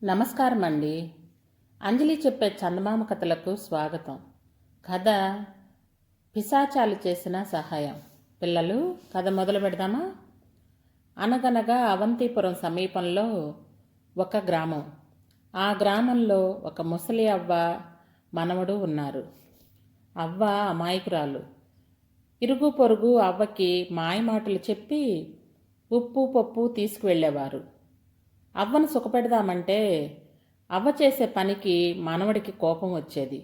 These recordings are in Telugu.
నమస్కారం అండి. అంజలి చెప్పే చందమామ కథలకు స్వాగతం. కథ పిశాచాలు చేసిన సహాయం. పిల్లలు, కథ మొదలు పెడదామా? అనగనగా అవంతిపురం సమీపంలో ఒక గ్రామం. ఆ గ్రామంలో ఒక ముసలి అవ్వ మనవడు ఉన్నారు. అవ్వ అమాయకురాలు. ఇరుగు పొరుగు అవ్వకి మాయమాటలు చెప్పి ఉప్పు పప్పు తీసుకువెళ్ళేవారు. అవ్వను సుఖపెడదామంటే అవ్వ చేసే పనికి మనవడికి కోపం వచ్చేది.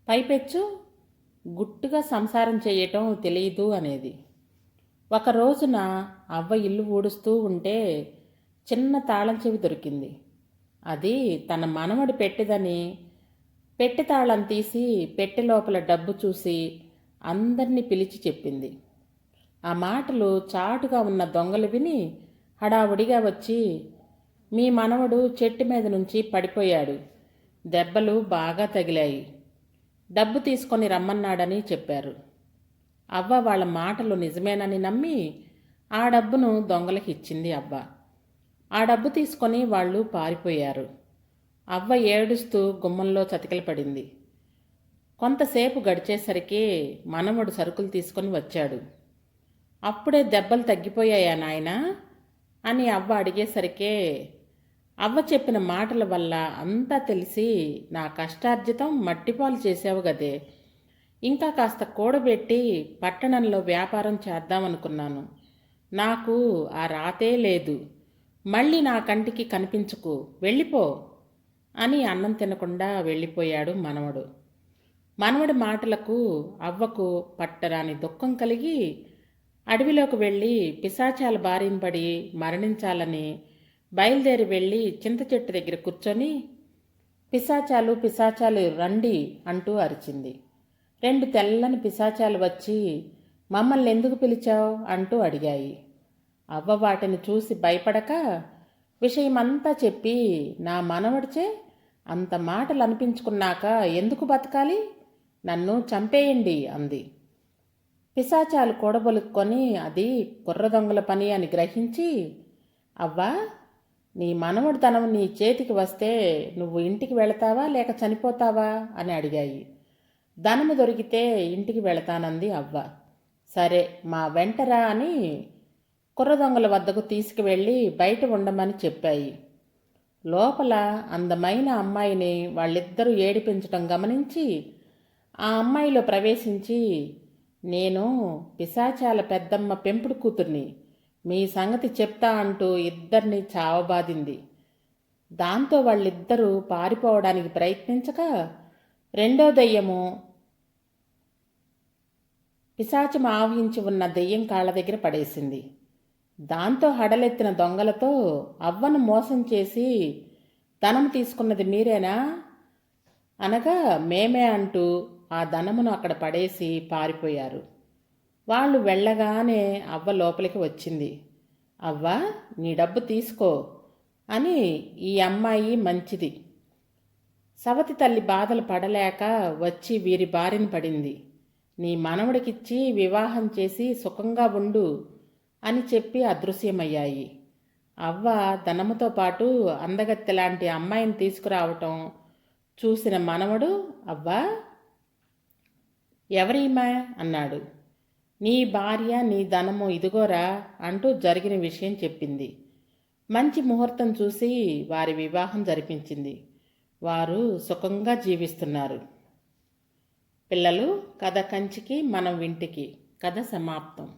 పైపెచ్చు గుట్టుగా సంసారం చేయటం తెలియదు అనేది. ఒక రోజున అవ్వ ఇల్లు ఊడుస్తూ ఉంటే చిన్న తాళం చెవి దొరికింది. అది తన మనవడి పెట్టెదని పెట్టె తాళం తీసి పెట్టె లోపల డబ్బు చూసి అందరినీ పిలిచి చెప్పింది. ఆ మాటలు చాటుగా ఉన్న దొంగలు విని హడావుడిగా వచ్చి, మీ మనవడు చెట్టు మీద నుంచి పడిపోయాడు, దెబ్బలు బాగా తగిలాయి, డబ్బు తీసుకొని రమ్మన్నాడని చెప్పారు. అవ్వ వాళ్ళ మాటలు నిజమేనని నమ్మి ఆ డబ్బును దొంగలకి ఇచ్చింది అవ్వ. ఆ డబ్బు తీసుకొని వాళ్ళు పారిపోయారు. అవ్వ ఏడుస్తూ గుమ్మంలో చతికిల పడింది. కొంతసేపు గడిచేసరికి మనవడు సరుకులు తీసుకొని వచ్చాడు. అప్పుడే దెబ్బలు తగ్గిపోయాయా నాయనా అని అవ్వ అడిగేసరికే, అవ్వ చెప్పిన మాటల వల్ల అంతా తెలిసి నా కష్టార్జితం మట్టిపాలు చేసావు గదే, ఇంకా కాస్త కూడబెట్టి పట్టణంలో వ్యాపారం చేద్దామనుకున్నాను. నాకు ఆ రాతే లేదు, మళ్ళీ నా కంటికి కనిపించుకు, వెళ్ళిపో అని అన్నం తినకుండా వెళ్ళిపోయాడు మనవడు. మనవడి మాటలకు అవ్వకు పట్టరాని దుఃఖం కలిగి అడవిలోకి వెళ్ళి పిశాచాల బారిన పడి మరణించాలని బయలుదేరి వెళ్ళి చింత చెట్టు దగ్గర కూర్చొని, పిశాచాలు పిశాచాలు రండి అంటూ అరిచింది. 2 తెల్లని పిశాచాలు వచ్చి, మమ్మల్ని ఎందుకు పిలిచావు అంటూ అడిగాయి. అవ్వ వాటిని చూసి భయపడక విషయమంతా చెప్పి, నా మనవడిచే అంత మాటలు అనిపించుకున్నాక ఎందుకు బతకాలి, నన్ను చంపేయండి అంది. పిశాచాలు కూడబొలుక్కొని అది కుర్ర దొంగల పని అని గ్రహించి, అవ్వా, నీ మనవడి ధనం నీ చేతికి వస్తే నువ్వు ఇంటికి వెళతావా లేక చనిపోతావా అని అడిగాయి. ధనము దొరికితే ఇంటికి వెళతానంది అవ్వ. సరే, మా వెంటరా అని కుర్ర దొంగల వద్దకు తీసుకువెళ్ళి బయట ఉండమని చెప్పాయి. లోపల అందమైన అమ్మాయిని వాళ్ళిద్దరూ ఏడిపించటం గమనించి ఆ అమ్మాయిలో ప్రవేశించి, నేను పిశాచాల పెద్దమ్మ పెంపుడు కూతుర్ని, మీ సంగతి చెప్తా అంటూ ఇద్దరిని చావబాదింది. దాంతో వాళ్ళిద్దరూ పారిపోవడానికి ప్రయత్నించక రెండో దెయ్యము పిశాచం ఆవహించి ఉన్న దెయ్యం కాళ్ళ దగ్గర పడేసింది. దాంతో హడలెత్తిన దొంగలతో అవ్వను మోసం చేసి ధనం తీసుకున్నది మీరేనా అనగా, మేమే అంటూ ఆ ధనమును అక్కడ పడేసి పారిపోయారు. వాళ్ళు వెళ్ళగానే అవ్వ లోపలికి వచ్చింది. అవ్వ, నీ డబ్బు తీసుకో అని ఈ అమ్మాయి మంచిది. సవతి తల్లి బాధలు పడలేక వచ్చి వీరి బారిన పడింది. నీ మనవడికిచ్చి వివాహం చేసి సుఖంగా ఉండు అని చెప్పి అదృశ్యమయ్యాయి. అవ్వ ధనముతో పాటు అందగత్తెలాంటి అమ్మాయిని తీసుకురావటం చూసిన మనవడు, అవ్వా, ఎవరీమా అన్నాడు. నీ భార్య, నీ ధనము ఇదిగోరా అంటూ జరిగిన విషయం చెప్పింది. మంచి ముహూర్తం చూసి వారి వివాహం జరిపించింది. వారు సుఖంగా జీవిస్తున్నారు. పిల్లలు, కథ కంచికి మనం వింటికి. కథ సమాప్తం.